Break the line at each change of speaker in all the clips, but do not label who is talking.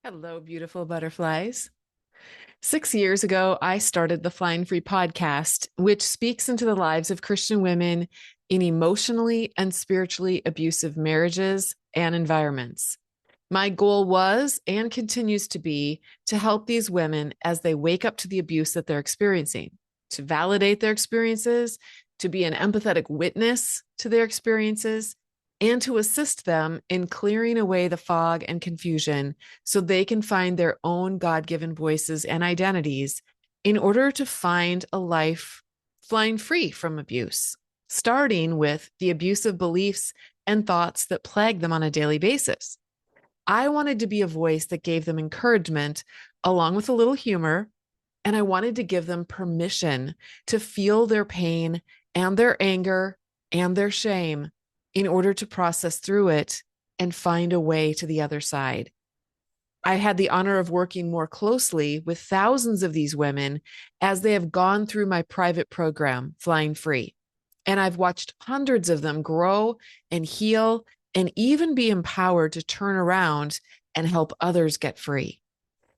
Hello, beautiful butterflies. 6 years ago, I started the Flying Free podcast, which speaks into the lives of Christian women in emotionally and spiritually abusive marriages and environments. My goal was and continues to be to help these women as they wake up to the abuse that they're experiencing, to validate their experiences, to be an empathetic witness to their experiences, and to assist them in clearing away the fog and confusion so they can find their own God given voices and identities in order to find a life flying free from abuse, starting with the abusive beliefs and thoughts that plague them on a daily basis. I wanted to be a voice that gave them encouragement along with a little humor, and I wanted to give them permission to feel their pain and their anger and their shame in order to process through it and find a way to the other side. I had the honor of working more closely with thousands of these women as they have gone through my private program, Flying Free. And I've watched hundreds of them grow and heal and even be empowered to turn around and help others get free.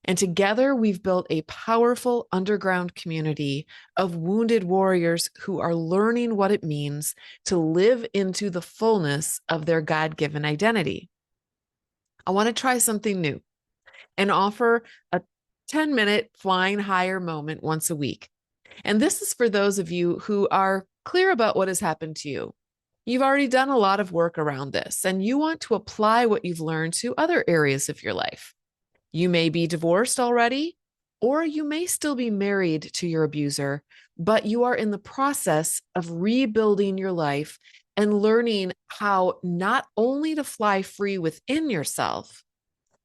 And together, we've built a powerful underground community of wounded warriors who are learning what it means to live into the fullness of their God given identity. I want to try something new and offer a 10-minute flying higher moment once a week. And this is for those of you who are clear about what has happened to you. You've already done a lot of work around this, and you want to apply what you've learned to other areas of your life. You may be divorced already, or you may still be married to your abuser, but you are in the process of rebuilding your life and learning how not only to fly free within yourself,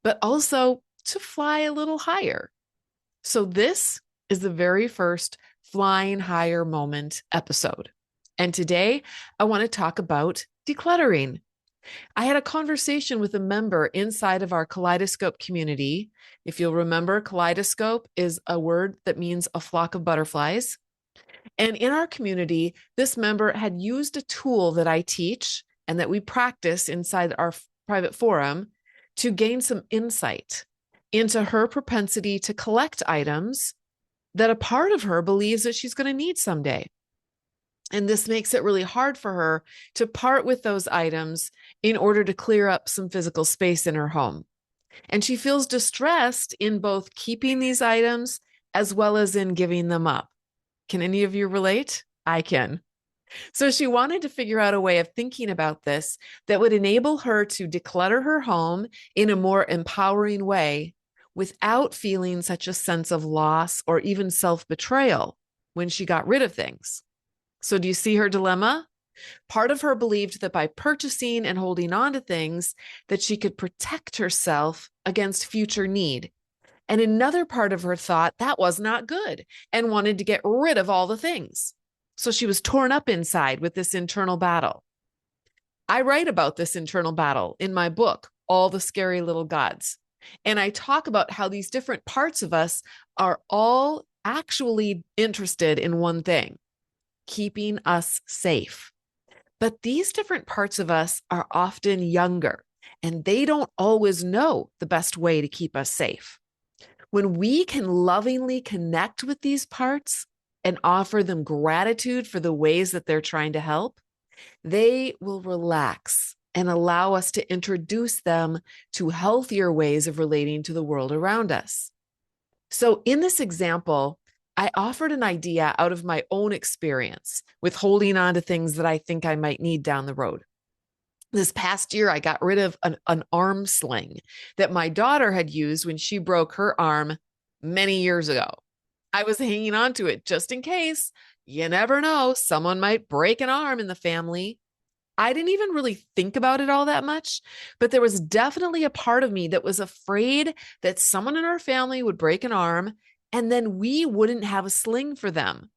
but also to fly a little higher. So, this is the very first Flying Higher Moment episode. And today I want to talk about decluttering. I had a conversation with a member inside of our kaleidoscope community. If you'll remember, kaleidoscope is a word that means a flock of butterflies. And in our community, this member had used a tool that I teach and that we practice inside our private forum to gain some insight into her propensity to collect items that a part of her believes that she's going to need someday. And this makes it really hard for her to part with those items in order to clear up some physical space in her home. And she feels distressed in both keeping these items as well as in giving them up. Can any of you relate? I can. So she wanted to figure out a way of thinking about this that would enable her to declutter her home in a more empowering way without feeling such a sense of loss or even self-betrayal when she got rid of things. So do you see her dilemma? Part of her believed that by purchasing and holding on to things, that she could protect herself against future need. And another part of her thought that was not good and wanted to get rid of all the things. So she was torn up inside with this internal battle. I write about this internal battle in my book, All the Scary Little Gods. And I talk about how these different parts of us are all actually interested in one thing: keeping us safe. But these different parts of us are often younger, and they don't always know the best way to keep us safe. When we can lovingly connect with these parts and offer them gratitude for the ways that they're trying to help, they will relax and allow us to introduce them to healthier ways of relating to the world around us. So in this example, I offered an idea out of my own experience with holding on to things that I think I might need down the road. This past year, I got rid of an arm sling that my daughter had used when she broke her arm many years ago. I was hanging on to it just in case. You never know, someone might break an arm in the family. I didn't even really think about it all that much, but there was definitely a part of me that was afraid that someone in our family would break an arm and then we wouldn't have a sling for them.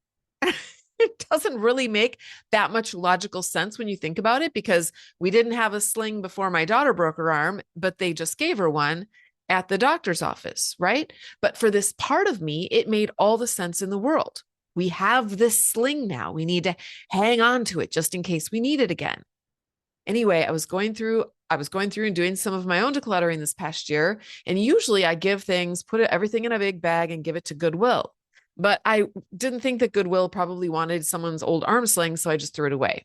It doesn't really make that much logical sense when you think about it, because we didn't have a sling before my daughter broke her arm, but they just gave her one at the doctor's office, right? But for this part of me, it made all the sense in the world. We have this sling now. We need to hang on to it just in case we need it again. Anyway, I was going through I was going through and doing some of my own decluttering this past year. And usually I give things, everything in a big bag and give it to Goodwill. But I didn't think that Goodwill probably wanted someone's old arm sling, so I just threw it away.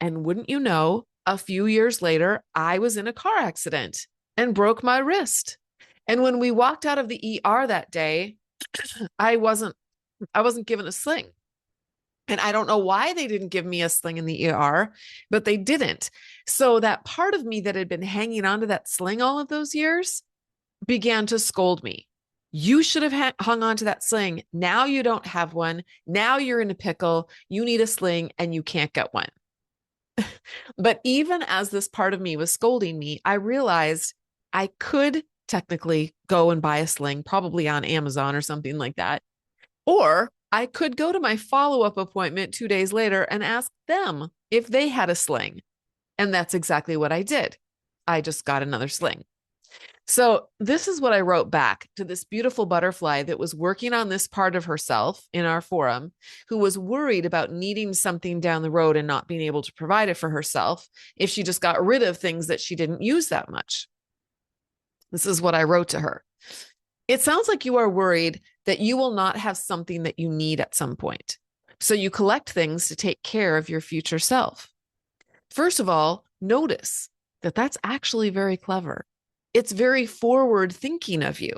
And wouldn't you know, a few years later, I was in a car accident and broke my wrist. And when we walked out of the ER that day, I wasn't given a sling. And I don't know why they didn't give me a sling in the ER, but they didn't. So that part of me that had been hanging onto that sling all of those years began to scold me. You should have hung on to that sling. Now you don't have one. Now you're in a pickle. You need a sling and you can't get one. But even as this part of me was scolding me, I realized I could technically go and buy a sling, probably on Amazon or something like that. Or I could go to my follow-up appointment 2 days later and ask them if they had a sling. And that's exactly what I did. I just got another sling. So this is what I wrote back to this beautiful butterfly that was working on this part of herself in our forum, who was worried about needing something down the road and not being able to provide it for herself if she just got rid of things that she didn't use that much. This is what I wrote to her. It sounds like you are worried that you will not have something that you need at some point. So you collect things to take care of your future self. First of all, notice that that's actually very clever. It's very forward thinking of you.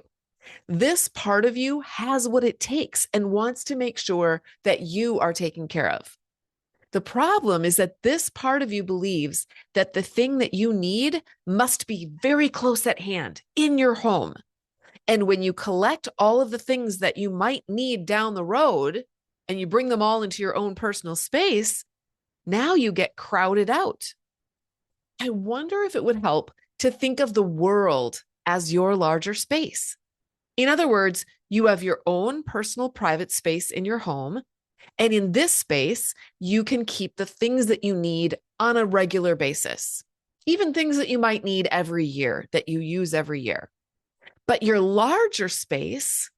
This part of you has what it takes and wants to make sure that you are taken care of. The problem is that this part of you believes that the thing that you need must be very close at hand in your home. And when you collect all of the things that you might need down the road and you bring them all into your own personal space, now you get crowded out. I wonder if it would help to think of the world as your larger space. In other words, you have your own personal private space in your home. And in this space, you can keep the things that you need on a regular basis, even things that you might need every year that you use every year. But your larger space,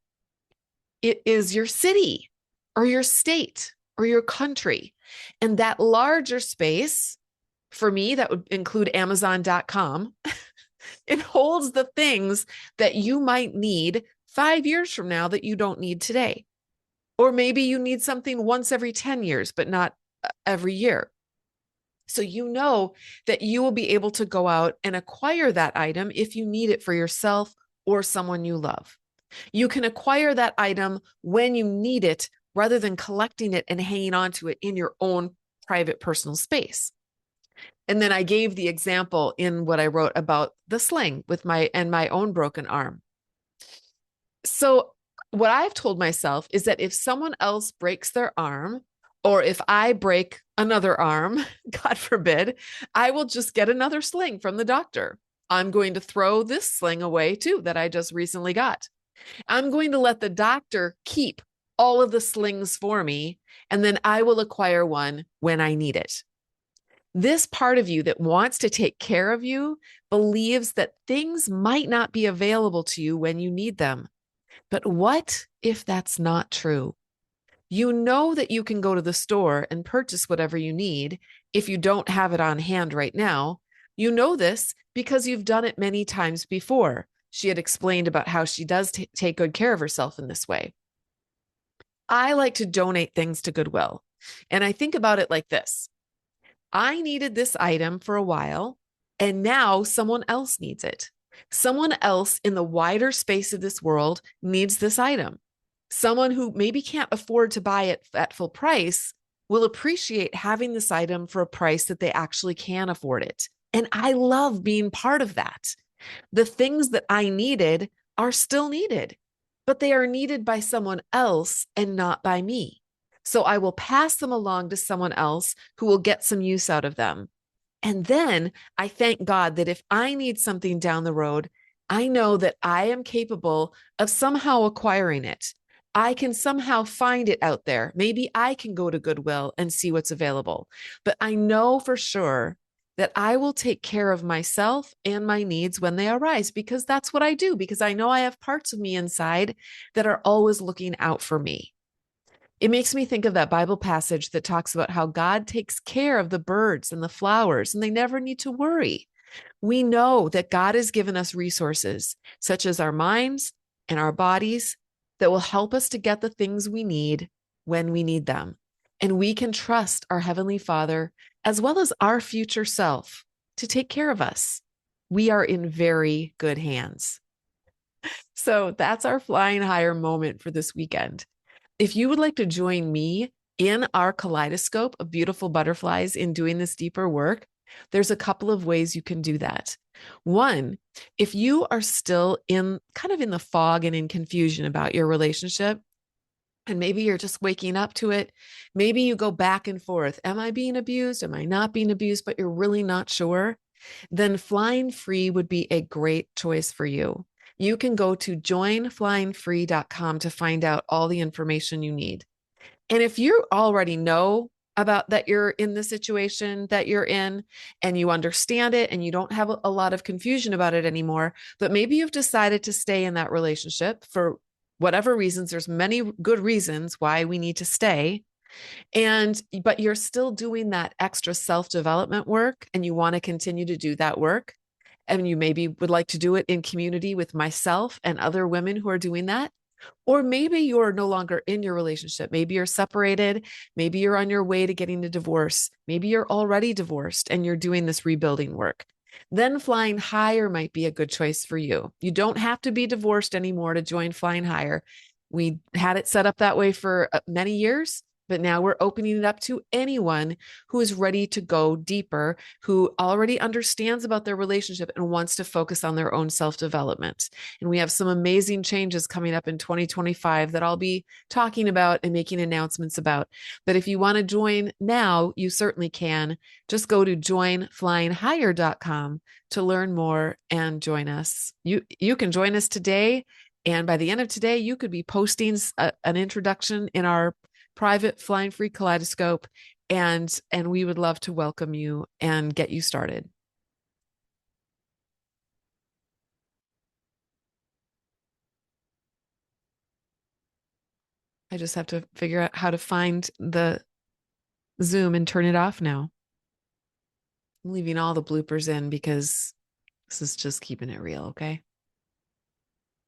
it is your city or your state or your country. And that larger space, for me, that would include Amazon.com. It holds the things that you might need 5 years from now that you don't need today. Or maybe you need something once every 10 years, but not every year. So you know that you will be able to go out and acquire that item if you need it for yourself or someone you love. You can acquire that item when you need it rather than collecting it and hanging on to it in your own private personal space. And then I gave the example in what I wrote about the sling with my own broken arm. So what I've told myself is that if someone else breaks their arm, or if I break another arm, God forbid, I will just get another sling from the doctor. I'm going to throw this sling away too that I just recently got. I'm going to let the doctor keep all of the slings for me, and then I will acquire one when I need it. This part of you that wants to take care of you believes that things might not be available to you when you need them. But what if that's not true? You know that you can go to the store and purchase whatever you need if you don't have it on hand right now. You know this because you've done it many times before. She had explained about how she does take good care of herself in this way. I like to donate things to Goodwill. And I think about it like this. I needed this item for a while, and now someone else needs it. Someone else in the wider space of this world needs this item. Someone who maybe can't afford to buy it at full price will appreciate having this item for a price that they actually can afford it. And I love being part of that. The things that I needed are still needed, but they are needed by someone else and not by me. So I will pass them along to someone else who will get some use out of them. And then I thank God that if I need something down the road, I know that I am capable of somehow acquiring it. I can somehow find it out there. Maybe I can go to Goodwill and see what's available. But I know for sure that I will take care of myself and my needs when they arise, because that's what I do, because I know I have parts of me inside that are always looking out for me. It makes me think of that Bible passage that talks about how God takes care of the birds and the flowers, and they never need to worry. We know that God has given us resources, such as our minds and our bodies, that will help us to get the things we need when we need them. And we can trust our Heavenly Father, as well as our future self, to take care of us. We are in very good hands. So that's our flying higher moment for this weekend. If you would like to join me in our kaleidoscope of beautiful butterflies in doing this deeper work, there's a couple of ways you can do that. One, if you are still in kind of in the fog and in confusion about your relationship, and maybe you're just waking up to it, maybe you go back and forth. Am I being abused? Am I not being abused? But you're really not sure. Then Flying Free would be a great choice for you. You can go to joinflyingfree.com to find out all the information you need. And if you already know about that you're in the situation that you're in and you understand it and you don't have a lot of confusion about it anymore, but maybe you've decided to stay in that relationship for whatever reasons, there's many good reasons why we need to stay. But you're still doing that extra self-development work and you want to continue to do that work. And you maybe would like to do it in community with myself and other women who are doing that. Or maybe you're no longer in your relationship. Maybe you're separated. Maybe you're on your way to getting a divorce. Maybe you're already divorced and you're doing this rebuilding work. Then Flying Higher might be a good choice for you. You don't have to be divorced anymore to join Flying Higher. We had it set up that way for many years, but now we're opening it up to anyone who is ready to go deeper, who already understands about their relationship and wants to focus on their own self-development. And we have some amazing changes coming up in 2025 that I'll be talking about and making announcements about. But if you want to join now, you certainly can. Just go to joinflyinghigher.com to learn more and join us. You can join us today. And by the end of today, you could be posting an introduction in our private Flying Free Kaleidoscope, and we would love to welcome you and get you started. I just have to figure out how to find the Zoom and turn it off now. I'm leaving all the bloopers in because this is just keeping it real, okay?